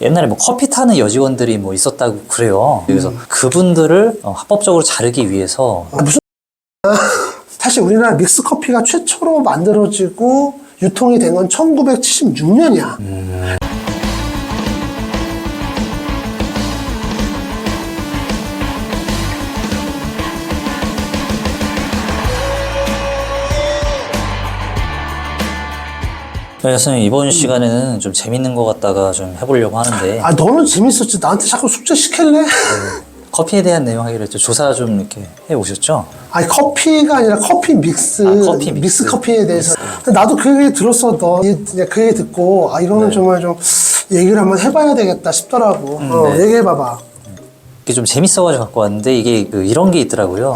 옛날에 뭐 커피 타는 여직원들이 뭐 있었다고 그래요. 그래서 그분들을 합법적으로 자르기 위해서 무슨 사실 우리나라 믹스 커피가 최초로 만들어지고 유통이 된 건 1976년이야. 선생님 이번 시간에는 좀 재밌는 것 같다가 좀 해보려고 하는데 아, 너는 재밌었지. 나한테 자꾸 숙제 시킬래? 커피에 대한 내용 하기로 했죠. 조사 좀 이렇게 해오셨죠? 아니, 커피가 아니라 커피 믹스. 커피 믹스 믹스. 커피에 대해서. 근데 나도 그 얘기 들었어. 너 그 얘기 듣고, 아, 이거는 정말 좀 얘기를 한번 해봐야 되겠다 싶더라고. 얘기해봐봐. 이게 좀 재밌어가지고 갖고 왔는데 이게 이런 게 있더라고요.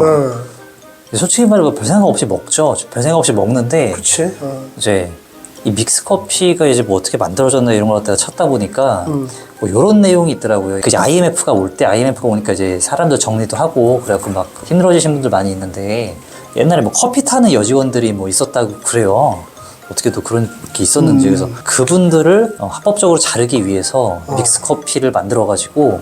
솔직히 말해 별 생각 없이 먹죠. 별 생각 없이 먹는데 그치. 이제 이 믹스 커피가 이제 뭐 어떻게 만들어졌나 이런 걸 갖다가 찾다 보니까 뭐 이런 내용이 있더라고요. 그 이제 IMF가 올 때 IMF가 오니까 이제 사람들 정리도 하고 그래갖고 막 힘들어지신 분들 많이 있는데 옛날에 뭐 커피 타는 여직원들이 뭐 있었다고 그래요. 어떻게 또 그런 게 있었는지 그래서 그분들을 합법적으로 자르기 위해서 믹스 커피를 만들어가지고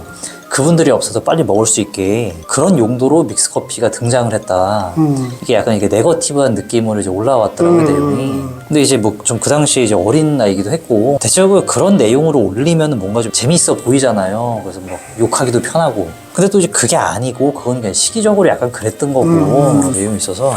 그분들이 없어서 빨리 먹을 수 있게 그런 용도로 믹스 커피가 등장을 했다. 이게 약간 이게 네거티브한 느낌으로 이제 올라왔더라고요, 내용이. 근데 이제 뭐 좀 그 당시에 이제 어린 나이기도 했고 대체적으로 그런 내용으로 올리면 뭔가 좀 재밌어 보이잖아요. 그래서 뭐 욕하기도 편하고. 근데 또 이제 그게 아니고 그건 그냥 시기적으로 약간 그랬던 거고 내용이 있어서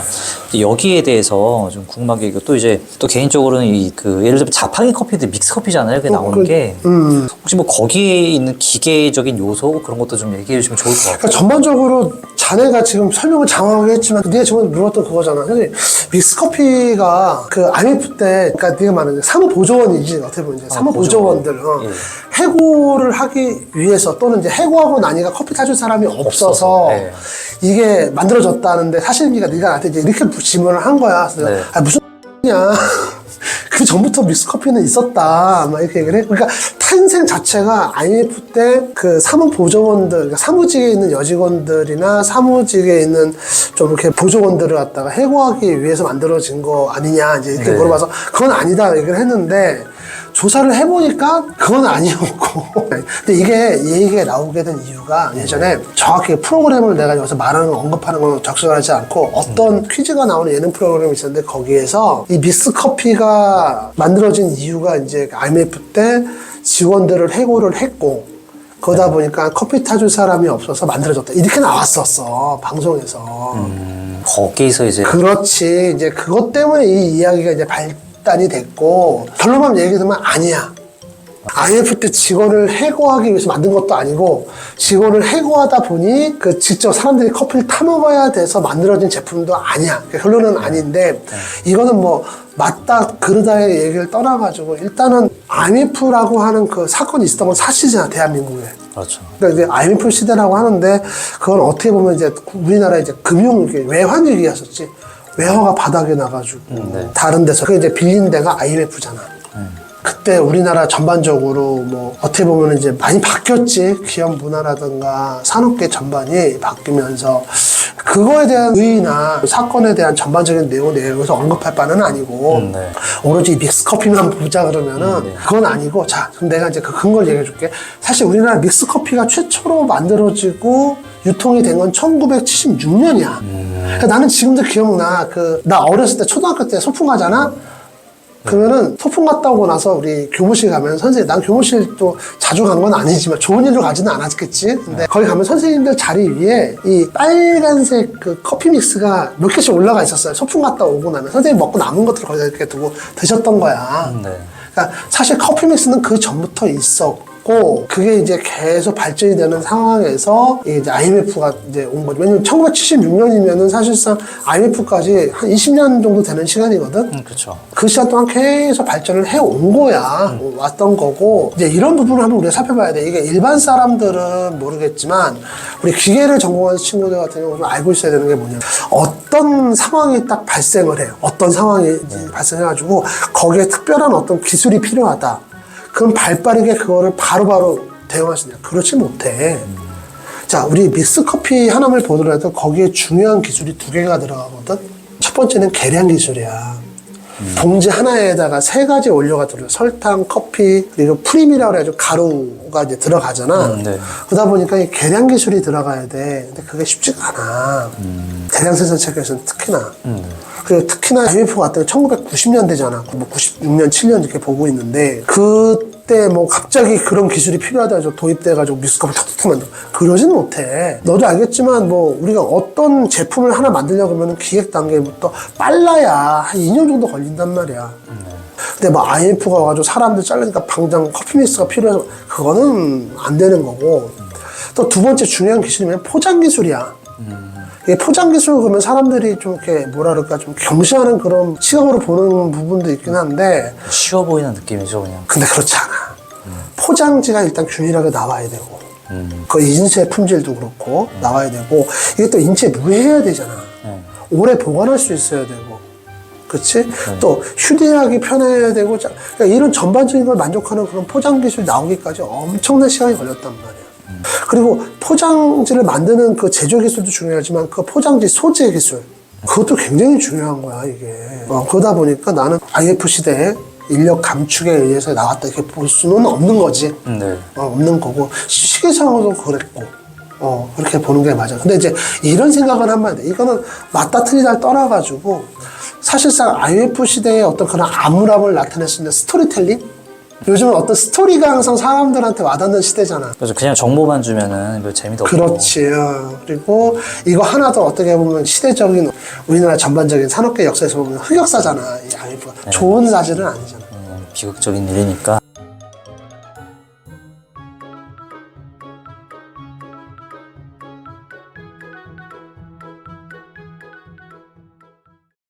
여기에 대해서 좀 궁금한 게 또 이제 또 개인적으로는 이 예를 들면 자판기 커피도 믹스 커피잖아요. 그게 나오는 게 혹시 뭐 거기에 있는 기계적인 요소 그런 것도 좀 얘기해 주시면 좋을 것 같아요. 그러니까 전반적으로 자네가 지금 설명을 장황하게 했지만 네가 지금 물었던 그거잖아. 사실 믹스 커피가 그 IMF 때 그러니까 네가 말하는 사무보조원이지 어떻게 보면 이제 사무보조원들 예. 해고를 하기 위해서 또는 이제 해고하고 나니까 커피 타줄 사람이 없어서 네. 이게 만들어졌다는데 사실 네가 나한테 이제 이렇게 질문을 한 거야. 그래서 네. 아, 무슨 냐 그 전부터 믹스 커피는 있었다 막 이렇게 얘기를 해. 그러니까 탄생 자체가 IMF 때 그 사무보조원들 그러니까 사무직에 있는 여직원들이나 사무직에 있는 좀 이렇게 보조원들을 갖다가 해고하기 위해서 만들어진 거 아니냐 이제 이렇게 물어봐서 그건 아니다 얘기를 했는데 조사를 해보니까 그건 아니었고. 근데 이게 이 얘기가 나오게 된 이유가 예전에 정확히 프로그램을 내가 여기서 말하는 거 언급하는 건 적절하지 않고 어떤 퀴즈가 나오는 예능 프로그램이 있었는데 거기에서 이 믹스 커피가 만들어진 이유가 이제 IMF 때 직원들을 해고를 했고 그러다 보니까 커피 타줄 사람이 없어서 만들어졌다. 이렇게 나왔었어, 방송에서. 거기서 이제 그렇지. 이제 그것 때문에 이 이야기가 이제 발단이 됐고, 결론만 얘기 들으면 아니야. IMF 때 직원을 해고하기 위해서 만든 것도 아니고, 직원을 해고하다 보니 그 직접 사람들이 커피를 타먹어야 돼서 만들어진 제품도 아니야. 결론은 아닌데, 이거는 뭐, 맞다, 그르다의 얘기를 떠나가지고, 일단은 IMF라고 하는 그 사건이 있었던 건 사실이잖아, 대한민국에. 그렇죠. 그러니까 이제 IMF 시대라고 하는데, 그건 어떻게 보면 이제 우리나라 이제 금융, 외환 위기였었지. 외화가 바닥에 나가지고, 다른 데서. 그게 이제 빌린 데가 IMF잖아. 그때 우리나라 전반적으로 뭐 어떻게 보면 이제 많이 바뀌었지. 기업 문화라든가 산업계 전반이 바뀌면서 그거에 대한 의의나 사건에 대한 전반적인 내용을 여기서 언급할 바는 아니고 오로지 믹스 커피만 보자 그러면은 그건 아니고 자 그럼 내가 이제 그 근거를 얘기해 줄게. 사실 우리나라 믹스 커피가 최초로 만들어지고 유통이 된 건 1976년이야. 그러니까 나는 지금도 기억나. 나 어렸을 때 초등학교 때 소풍 가잖아. 그러면은 소풍 갔다 오고 나서 우리 교무실 가면 난 교무실 또 자주 간 건 아니지만 좋은 일로 가지는 않았겠지. 근데 거기 가면 선생님들 자리 위에 이 빨간색 그 커피 믹스가 몇 개씩 올라가 있었어요. 소풍 갔다 오고 나면 선생님 먹고 남은 것들을 거기다 이렇게 두고 드셨던 거야. 그러니까 사실 커피 믹스는 그 전부터 있었고 그게 이제 계속 발전이 되는 상황에서 이제 IMF가 이제 온 거죠. 왜냐면 1976년이면은 사실상 IMF까지 한 20년 정도 되는 시간이거든. 그렇죠. 그 시간 동안 계속 발전을 해온 거야. 왔던 거고 이제 이런 부분을 한번 우리가 살펴봐야 돼. 이게 일반 사람들은 모르겠지만 우리 기계를 전공한 친구들 같은 경우는 좀 알고 있어야 되는 게 뭐냐면 어떤 상황이 딱 발생을 해요. 어떤 상황이 발생해가지고 거기에 특별한 어떤 기술이 필요하다. 그럼 발빠르게 그거를 바로바로 대응할 수 있냐? 그렇지 못해. 자, 우리 믹스 커피 하나를 보더라도 거기에 중요한 기술이 2개가 들어가거든? 첫 번째는 계량 기술이야. 봉지 하나에다가 3가지 원료가 들어요. 설탕, 커피, 그리고 프림이라고 그래가지고 가루가 이제 들어가잖아. 네. 그러다 보니까 이 계량 기술이 들어가야 돼. 근데 그게 쉽지가 않아. 대량 생산 체계에서는 특히나. 그리고 특히나 IMF가 왔던 게 1990년대잖아. 뭐 96년, 7년 이렇게 보고 있는데 그때 뭐 갑자기 그런 기술이 필요하다 해서 도입돼가지고 믹스컵을 탁탁 만들어. 그러진 못해. 너도 알겠지만 뭐 우리가 어떤 제품을 하나 만들려고 하면 기획 단계부터 빨라야 한 2년 정도 걸린단 말이야. 근데 뭐 IMF가 와가지고 사람들 자르니까 당장 커피 믹스가 필요해서 그거는 안 되는 거고. 또 두 번째 중요한 기술이 뭐냐면 포장 기술이야. 이 포장 기술 그러면 사람들이 좀 이렇게 뭐라 그럴까 좀 경시하는 그런 시각으로 보는 부분도 있긴 한데 쉬워 보이는 느낌이죠, 그냥. 근데 그렇지 않아. 포장지가 일단 균일하게 나와야 되고 그 인쇄 품질도 그렇고 나와야 되고 이게 또 인체 무해해야 되잖아. 오래 보관할 수 있어야 되고 그치? 또 휴대하기 편해야 되고 그러니까 이런 전반적인 걸 만족하는 그런 포장 기술이 나오기까지 엄청난 시간이 걸렸단 말이야. 그리고 포장지를 만드는 그 제조 기술도 중요하지만 그 포장지 소재 기술 그것도 굉장히 중요한 거야 이게. 그러다 보니까 나는 IF 시대에 인력 감축에 의해서 나왔다 이렇게 볼 수는 없는 거지. 네. 없는 거고 시기상으로도 그랬고 그렇게 보는 게 맞아. 근데 이제 이런 생각을 하면 안 돼. 이거는 맞다 틀리다를 떠나가지고 사실상 IF 시대의 어떤 그런 암울함을 나타낼 수 있는 스토리텔링? 요즘은 어떤 스토리가 항상 사람들한테 와닿는 시대잖아. 그래서 그냥 정보만 주면은 별 재미도 없고. 그렇지. 그리고 이거 하나도 어떻게 보면 시대적인 우리나라 전반적인 산업계 역사에서 보면 흑역사잖아. 이 IF가. 좋은 사실은 아니잖아. 비극적인 일이니까.